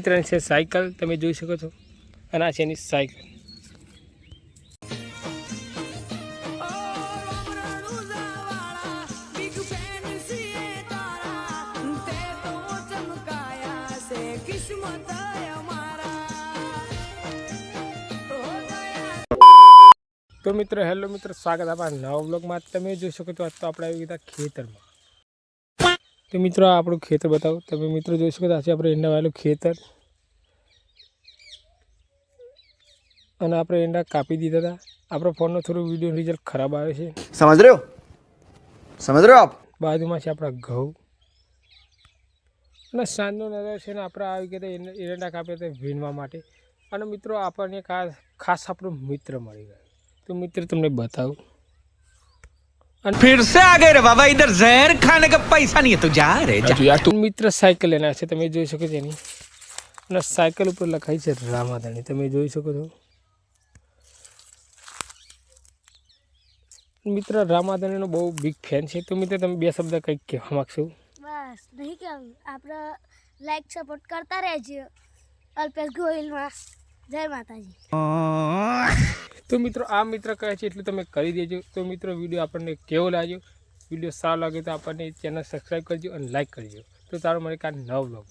મિત્રની છે સાયકલ, તમે જોઈ શકો છો. અને આ છે એની સાયકલ. તો મિત્રો હેલો મિત્રો, સ્વાગત આપણા નવા બ્લોગમાં. તમે જોઈ શકો છો આજ તો આપણે આવી ગયા ખેતરમાં. તો મિત્રો આપણું ખેતર બતાવો. તમે મિત્રો જોઈ શકો આજે આપણે એંડા વાળું ખેતર, અને આપણે એંડા કાપી દીધા હતા. આપણો ફોનનો થોડું વિડીયો રિઝલ્ટ ખરાબ આવે છે, સમજ રહ્યો આપ. બાજુમાં છે આપણા ઘઉં, અને સાંજનો નજર છે ને આપણે આવી ગયા એરંડા કાપ્યા હતા વીણવા માટે. અને મિત્રો આપણને ખાસ આપણો મિત્ર મળી ગયો. तो मित्र तुमने बताओ. फिर से आ गए रे बाबा, इधर जहर खाने का पैसा नहीं है तो जा रे जा यार. तो मित्र साइकिल लेना है, તમે જોઈ શકો છો એની, અને સાયકલ ઉપર લખાઈ છે રામાધણી, તમે જોઈ શકો છો. મિત્ર રામાધણીનો બહુ બિગ ફેન છે. તો મિત્ર તમે બે શબ્દ કંઈક કહેવા માગશો? બસ નહીં કે આપણે લાઈક સપોર્ટ કરતા રહેજો અલ્પેશ ગોહિલમાં. જય માતાજી. તો મિત્રો આ મિત્ર કહે છે એટલું તમે કરી દેજો. તો મિત્રો વિડીયો આપણને કેવો લાગ્યો? વિડીયો સારો લાગે તો આપણને ચેનલ સબસ્ક્રાઈબ કરજો અને લાઈક કરજો. તો તારો મને કાલ નવો બ્લોગ